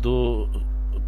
2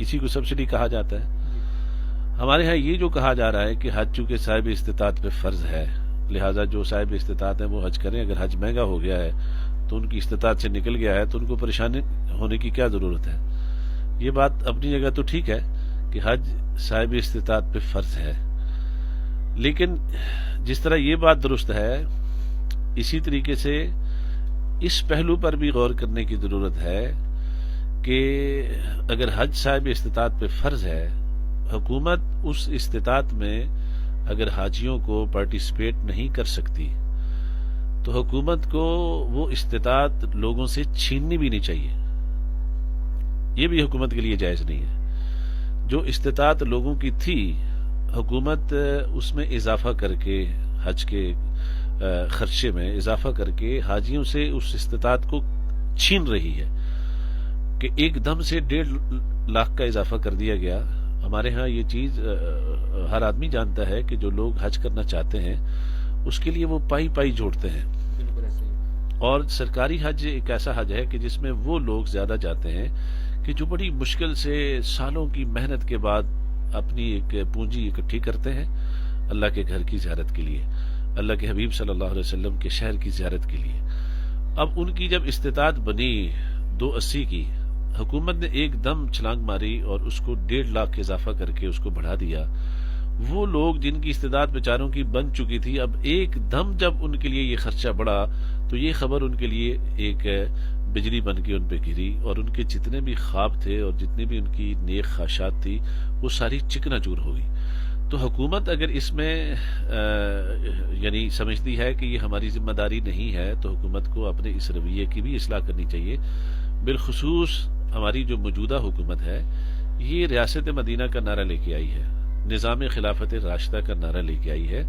اسی کو سبسڈی کہا جاتا ہے. ہمارے ہاں یہ جو کہا جا رہا ہے کہ حج چونکہ صاحب استطاعت پہ فرض ہے، لہٰذا جو صاحب استطاعت ہیں وہ حج کریں. اگر حج مہنگا ہو گیا ہے تو ان کی استطاعت سے نکل گیا ہے تو ان کو پریشانی ہونے کی کیا ضرورت ہے. یہ بات اپنی جگہ تو ٹھیک ہے کہ حج صاحب استطاعت پہ فرض ہے، لیکن جس طرح یہ بات درست ہے اسی طریقے سے اس پہلو پر بھی غور کرنے کی ضرورت ہے کہ اگر حج صاحب استطاعت پہ فرض ہے، حکومت اس استطاعت میں اگر حاجیوں کو پارٹیسپیٹ نہیں کر سکتی تو حکومت کو وہ استطاعت لوگوں سے چھیننی بھی نہیں چاہیے. یہ بھی حکومت کے لیے جائز نہیں ہے. جو استطاعت لوگوں کی تھی حکومت اس میں اضافہ کر کے حج کے خرچے میں اضافہ کر کے حاجیوں سے اس استطاعت کو چھین رہی ہے کہ ایک دم سے 1.5 لاکھ کا اضافہ کر دیا گیا. ہمارے ہاں یہ چیز ہر آدمی جانتا ہے کہ جو لوگ حج کرنا چاہتے ہیں اس کے لیے وہ پائی پائی جوڑتے ہیں. اور سرکاری حج ایک ایسا حج ہے کہ جس میں وہ لوگ زیادہ جاتے ہیں کہ جو بڑی مشکل سے سالوں کی محنت کے بعد اپنی ایک پونجی اکٹھی کرتے ہیں اللہ کے گھر کی زیارت کے لیے، اللہ کے حبیب صلی اللہ علیہ وسلم کے شہر کی زیارت کے لیے. اب ان کی جب استطاعت بنی 280 کی، حکومت نے ایک دم چھلانگ ماری اور اس کو 1.5 لاکھ اضافہ کر کے اس کو بڑھا دیا. وہ لوگ جن کی استطاعت بیچاروں کی بن چکی تھی، اب ایک دم جب ان کے لیے یہ خرچہ بڑھا تو یہ خبر ان کے لیے ایک بجلی بن کے ان پہ گری اور ان کے جتنے بھی خواب تھے اور جتنی بھی ان کی نیک خواہشات تھی وہ ساری چکنا چور ہو گئی. تو حکومت اگر اس میں یعنی سمجھتی ہے کہ یہ ہماری ذمہ داری نہیں ہے تو حکومت کو اپنے اس رویے کی بھی اصلاح کرنی چاہیے. بالخصوص ہماری جو موجودہ حکومت ہے یہ ریاست مدینہ کا نعرہ لے کے آئی ہے، نظام خلافت راشدہ کا نعرہ لے کے آئی ہے.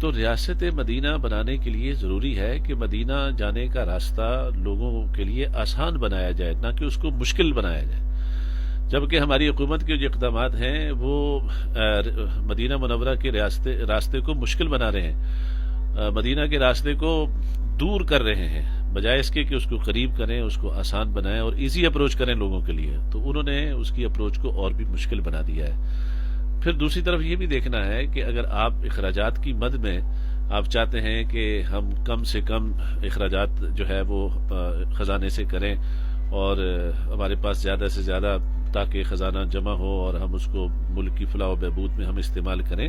تو ریاست مدینہ بنانے کے لیے ضروری ہے کہ مدینہ جانے کا راستہ لوگوں کے لیے آسان بنایا جائے، نہ کہ اس کو مشکل بنایا جائے. جبکہ ہماری حکومت کے جو اقدامات ہیں وہ مدینہ منورہ کے راستے کو مشکل بنا رہے ہیں، مدینہ کے راستے کو دور کر رہے ہیں، بجائے اس کے کہ اس کو قریب کریں، اس کو آسان بنائیں اور ایزی اپروچ کریں لوگوں کے لیے. تو انہوں نے اس کی اپروچ کو اور بھی مشکل بنا دیا ہے. پھر دوسری طرف یہ بھی دیکھنا ہے کہ اگر آپ اخراجات کی مد میں آپ چاہتے ہیں کہ ہم کم سے کم اخراجات جو ہے وہ خزانے سے کریں اور ہمارے پاس زیادہ سے زیادہ تاکہ خزانہ جمع ہو اور ہم اس کو ملک کی فلاح و بہبود میں ہم استعمال کریں،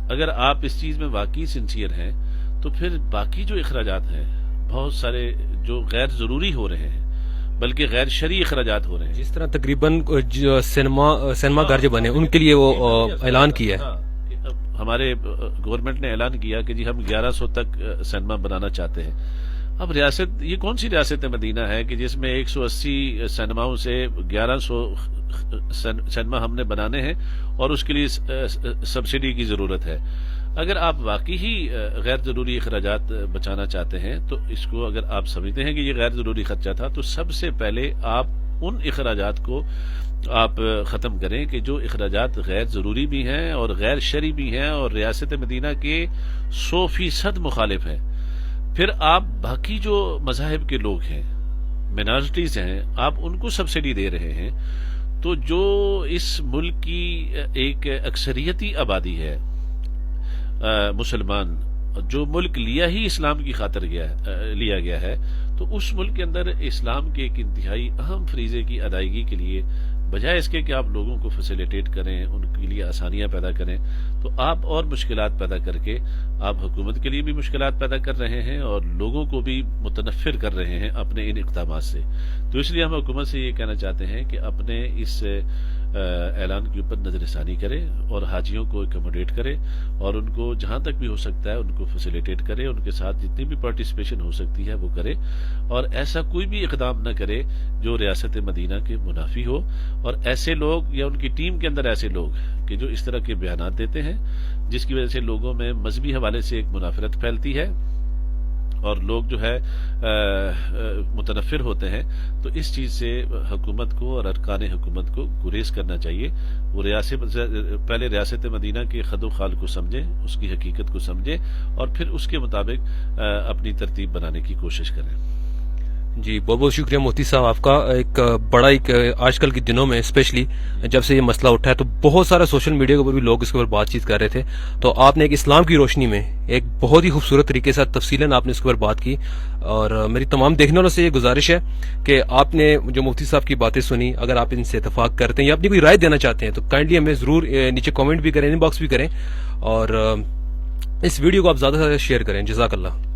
اگر آپ اس چیز میں واقعی سنسیئر ہیں تو پھر باقی جو اخراجات ہیں بہت سارے جو غیر ضروری ہو رہے ہیں بلکہ غیر شرعی اخراجات ہو رہے ہیں، جس طرح تقریباً جو سینما گھر جو بنے ان کے لیے وہ اعلان کیا ہے. ہمارے گورنمنٹ نے اعلان کیا کہ جی ہم 1100 تک سینما بنانا چاہتے ہیں. اب ریاست یہ کون سی ریاست مدینہ ہے کہ جس میں 180 سینماؤں سے 1100 سینما ہم نے بنانے ہیں اور اس کے لیے سبسڈی کی ضرورت ہے. اگر آپ واقعی ہی غیر ضروری اخراجات بچانا چاہتے ہیں تو اس کو اگر آپ سمجھتے ہیں کہ یہ غیر ضروری خرچہ تھا تو سب سے پہلے آپ ان اخراجات کو آپ ختم کریں کہ جو اخراجات غیر ضروری بھی ہیں اور غیر شرعی بھی ہیں اور ریاست مدینہ کے 100% مخالف ہیں. پھر آپ باقی جو مذاہب کے لوگ ہیں، مینارٹیز ہیں، آپ ان کو سبسڈی دے رہے ہیں. تو جو اس ملک کی ایک اکثریتی آبادی ہے مسلمان، جو ملک لیا ہی اسلام کی خاطر لیا گیا ہے، تو اس ملک کے اندر اسلام کے ایک انتہائی اہم فریضے کی ادائیگی کے لیے بجائے اس کے کہ آپ لوگوں کو فیسیلیٹیٹ کریں، ان کے لیے آسانیاں پیدا کریں، تو آپ اور مشکلات پیدا کر کے آپ حکومت کے لیے بھی مشکلات پیدا کر رہے ہیں اور لوگوں کو بھی متنفر کر رہے ہیں اپنے ان اقدامات سے. تو اس لیے ہم حکومت سے یہ کہنا چاہتے ہیں کہ اپنے اس اعلان کے اوپر نظر ثانی کرے اور حاجیوں کو اکوموڈیٹ کرے اور ان کو جہاں تک بھی ہو سکتا ہے ان کو فیسیلیٹیٹ کرے، ان کے ساتھ جتنی بھی پارٹیسپیشن ہو سکتی ہے وہ کرے اور ایسا کوئی بھی اقدام نہ کرے جو ریاست مدینہ کے منافی ہو. اور ایسے لوگ یا ان کی ٹیم کے اندر ایسے لوگ کہ جو اس طرح کے بیانات دیتے ہیں جس کی وجہ سے لوگوں میں مذہبی حوالے سے ایک منافرت پھیلتی ہے اور لوگ جو ہے متنفر ہوتے ہیں، تو اس چیز سے حکومت کو اور ارکان حکومت کو گریز کرنا چاہیے. وہ پہلے ریاست مدینہ کے خد و خال کو سمجھیں، اس کی حقیقت کو سمجھیں اور پھر اس کے مطابق اپنی ترتیب بنانے کی کوشش کریں. جی بہت بہت شکریہ مفتی صاحب آپ کا. ایک بڑا آج کل کے دنوں میں اسپیشلی جب سے یہ مسئلہ اٹھا ہے تو بہت سارا سوشل میڈیا کے اوپر بھی لوگ اس کے اوپر بات چیت کر رہے تھے, تو آپ نے ایک اسلام کی روشنی میں ایک بہت ہی خوبصورت طریقے سے تفصیلاً آپ نے اس کے اوپر بات کی. اور میری تمام دیکھنے والوں سے یہ گزارش ہے کہ آپ نے جو مفتی صاحب کی باتیں سنی, اگر آپ ان سے اتفاق کرتے ہیں یا اپنی کوئی رائے دینا چاہتے ہیں تو کائنڈلی ہمیں ضرور نیچے کامنٹ بھی کریں, ان باکس بھی کریں, اور اس ویڈیو کو آپ زیادہ سے زیادہ شیئر کریں. جزاک اللہ.